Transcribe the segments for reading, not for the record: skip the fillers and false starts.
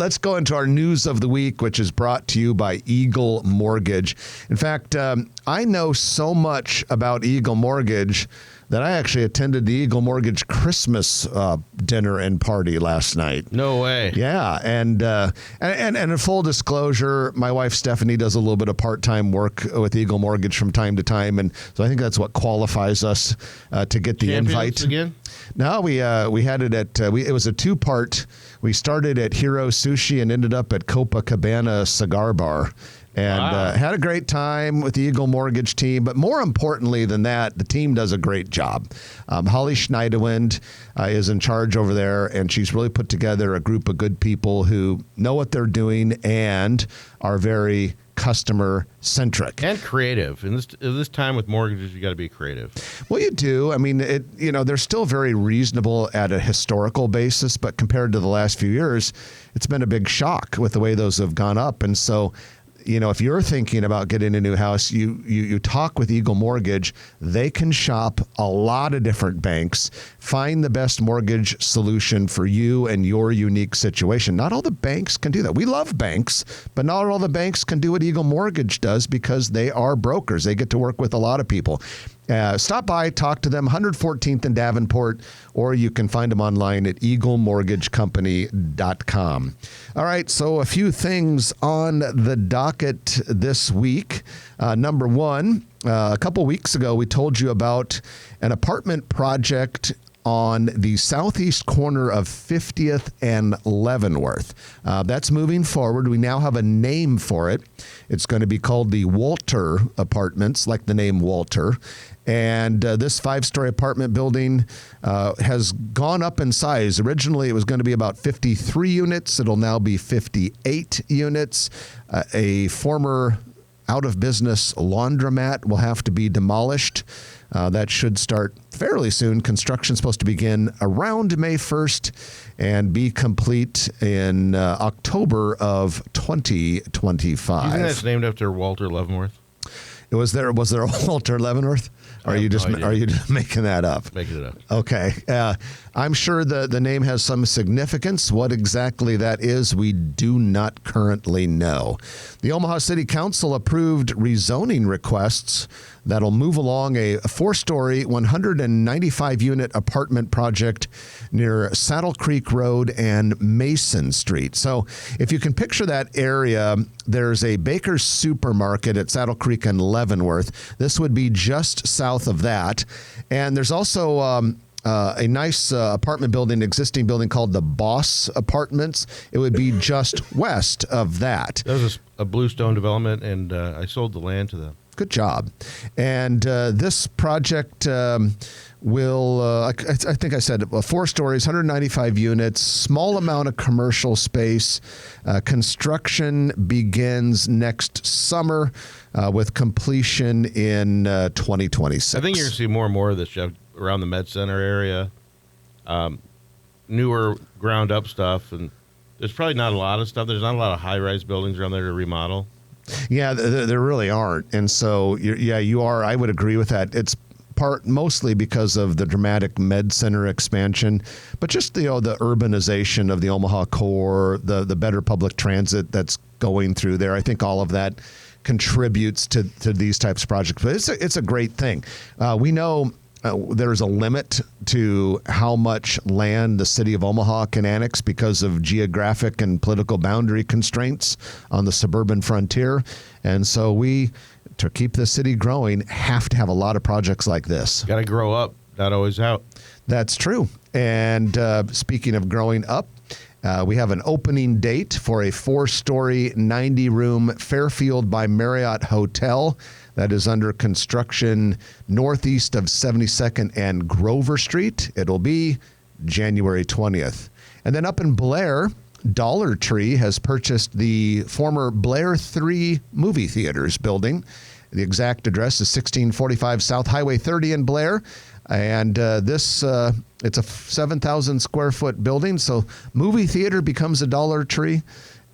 let's go into our news of the week, which is brought to you by Eagle Mortgage. In fact, I know so much about Eagle Mortgage that I actually attended the Eagle Mortgage Christmas dinner and party last night. No way. Yeah, and in full disclosure, my wife Stephanie does a little bit of part-time work with Eagle Mortgage from time to time, and so I think that's what qualifies us to get the Champions invite. Again? No, we had it at it was a two-part. We started at Hero Sushi and ended up at Copacabana Cigar Bar. And had a great time with the Eagle Mortgage team. But more importantly than that, the team does a great job. Holly Schneiderwind is in charge over there, and she's really put together a group of good people who know what they're doing and are very customer-centric. And creative. In this time with mortgages, you got to be creative. Well, you do. I mean, they're still very reasonable at a historical basis, but compared to the last few years, it's been a big shock with the way those have gone up. And so, if you're thinking about getting a new house, you talk with Eagle Mortgage. They can shop a lot of different banks, find the best mortgage solution for you and your unique situation. Not all the banks can do that. We love banks, but not all the banks can do what Eagle Mortgage does because they are brokers. They get to work with a lot of people. Stop by, talk to them, 114th in Davenport, or you can find them online at eaglemortgagecompany.com. All right, so a few things on the docket this week. Number one, a couple weeks ago, we told you about an apartment project on the southeast corner of 50th and Leavenworth. That's moving forward. We now have a name for it. It's going to be called the Walter Apartments, like the name Walter. And this 5-story apartment building has gone up in size. Originally, it was going to be about 53 units. It'll now be 58 units. A former out-of-business laundromat will have to be demolished. That should start fairly soon. Construction's supposed to begin around May 1st and be complete in October of 2025. Do you think that's named after Walter Leavenworth? Was there a Walter Leavenworth? Or are you just making that up? Making it up. Okay. I'm sure the name has some significance. What exactly that is, we do not currently know. The Omaha City Council approved rezoning requests that'll move along a 4-story, 195-unit apartment project near Saddle Creek Road and Mason Street. So if you can picture that area, there's a Baker's Supermarket at Saddle Creek and Leavenworth. This would be just south of that. And there's also a nice apartment building, existing building called the Boss Apartments. It would be just west of that. That was a Bluestone development, and I sold the land to them. Good job. And this project will, I think I said, 4 stories, 195 units, small amount of commercial space. Construction begins next summer with completion in 2026. I think you're going to see more and more of this, Jeff, around the Med Center area. Newer ground-up stuff, and there's probably not a lot of stuff. There's not a lot of high-rise buildings around there to remodel. Yeah, there really aren't. And so, you are. I would agree with that. It's mostly because of the dramatic Med Center expansion, but just the urbanization of the Omaha core, the better public transit that's going through there. I think all of that contributes to these types of projects. But it's a great thing. We know there's a limit to how much land the city of Omaha can annex because of geographic and political boundary constraints on the suburban frontier. And so to keep the city growing, have to have a lot of projects like this. Got to grow up, not always out. That's true. And speaking of growing up, we have an opening date for a 4-story, 90-room Fairfield by Marriott hotel that is under construction northeast of 72nd and Grover Street. It'll be January 20th. And then up in Blair, Dollar Tree has purchased the former Blair 3 movie theaters building. The exact address is 1645 South Highway 30 in Blair. And it's a 7,000 square foot building. So movie theater becomes a Dollar Tree,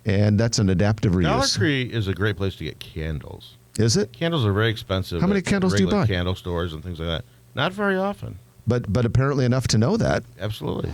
and that's an adaptive reuse. Dollar Tree is a great place to get candles. Is it? Candles are very expensive. How many candles do you buy? Candle stores and things like that. Not very often. But apparently enough to know that. Absolutely.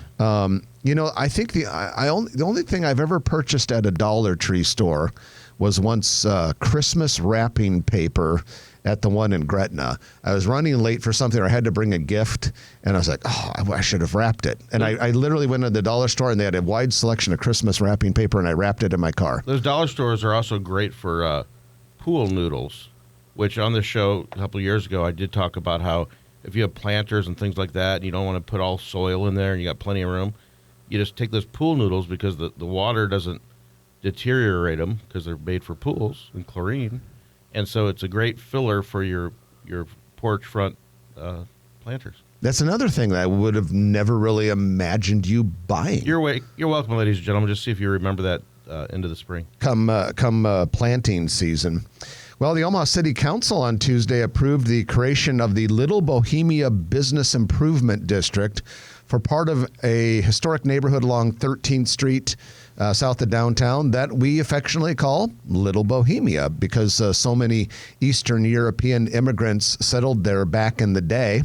You know, I think the only thing I've ever purchased at a Dollar Tree store was once Christmas wrapping paper at the one in Gretna. I was running late for something, or I had to bring a gift, and I was like, oh, I should have wrapped it. And I literally went to the dollar store, and they had a wide selection of Christmas wrapping paper, and I wrapped it in my car. Those dollar stores are also great for pool noodles, which on the show a couple of years ago, I did talk about how if you have planters and things like that, and you don't want to put all soil in there and you got plenty of room, you just take those pool noodles because the water doesn't deteriorate them because they're made for pools and chlorine. And so it's a great filler for your porch front planters. That's another thing that I would have never really imagined you buying. You're welcome, ladies and gentlemen. Just see if you remember that into the spring. Come planting season. Well, the Omaha City Council on Tuesday approved the creation of the Little Bohemia Business Improvement District for part of a historic neighborhood along 13th Street south of downtown that we affectionately call Little Bohemia because so many Eastern European immigrants settled there back in the day.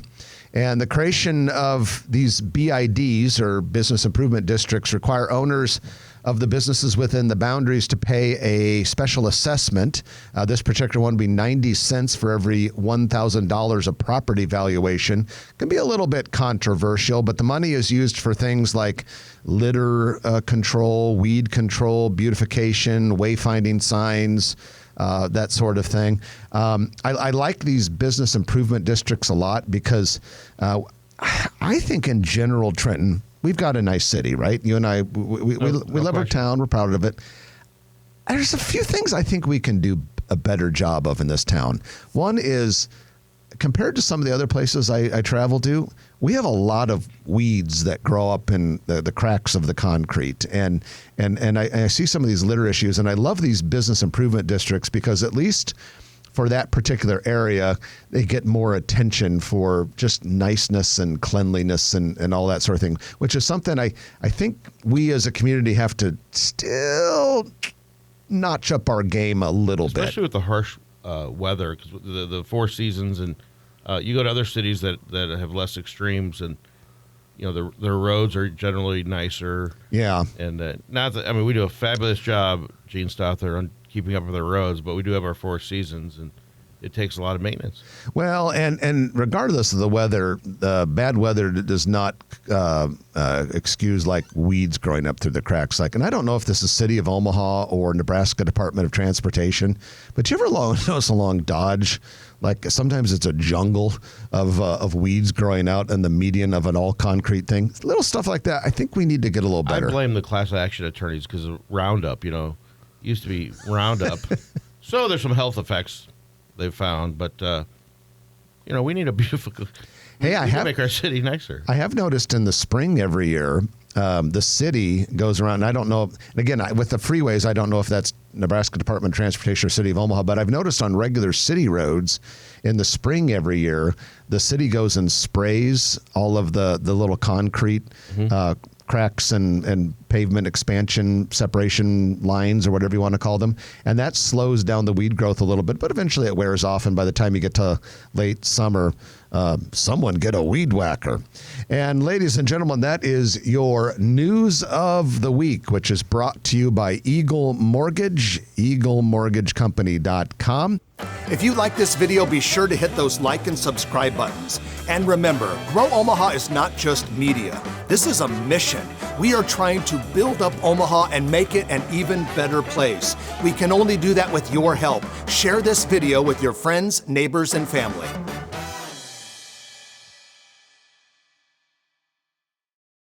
And the creation of these BIDs, or business improvement districts, require owners of the businesses within the boundaries to pay a special assessment. This particular one would be 90 cents for every $1,000 of property valuation. Can be a little bit controversial, but the money is used for things like litter control, weed control, beautification, wayfinding signs, that sort of thing. I like these business improvement districts a lot because I think in general, Trenton, we've got a nice city, right? You and I, we love our town. We're proud of it. There's a few things I think we can do a better job of in this town. One is, compared to some of the other places I travel to, we have a lot of weeds that grow up in the cracks of the concrete. And I see some of these litter issues, and I love these business improvement districts because at least for that particular area, they get more attention for just niceness and cleanliness and all that sort of thing, which is something I think we as a community have to still notch up our game a little bit. Especially with the harsh weather, because the four seasons, and you go to other cities that have less extremes, and you know their roads are generally nicer. Yeah, and not that, I mean, we do a fabulous job, Gene Stouther, on keeping up with the roads, but we do have our four seasons, and it takes a lot of maintenance. Well, and regardless of the weather, bad weather does not excuse like weeds growing up through the cracks. Like, and I don't know if this is City of Omaha or Nebraska Department of Transportation, but you ever notice along Dodge, like sometimes it's a jungle of weeds growing out in the median of an all concrete thing. Little stuff like that. I think we need to get a little better. I blame the class action attorneys because of Roundup. You know, used to be Roundup, so there's some health effects they've found, but you know, we need a beautiful. Hey, I have make our city nicer. I have noticed in the spring every year, the city goes around. And I don't know. And again, with the freeways, I don't know if that's Nebraska Department of Transportation or City of Omaha, but I've noticed on regular city roads in the spring every year, the city goes and sprays all of the little concrete cracks and pavement expansion separation lines, or whatever you want to call them. And that slows down the weed growth a little bit, but eventually it wears off. And by the time you get to late summer, someone get a weed whacker. And ladies and gentlemen, that is your news of the week, which is brought to you by Eagle Mortgage, EagleMortgageCompany.com. If you like this video, be sure to hit those like and subscribe buttons. And remember, Grow Omaha is not just media. This is a mission. We are trying to build up Omaha and make it an even better place. We can only do that with your help. Share this video with your friends, neighbors, and family.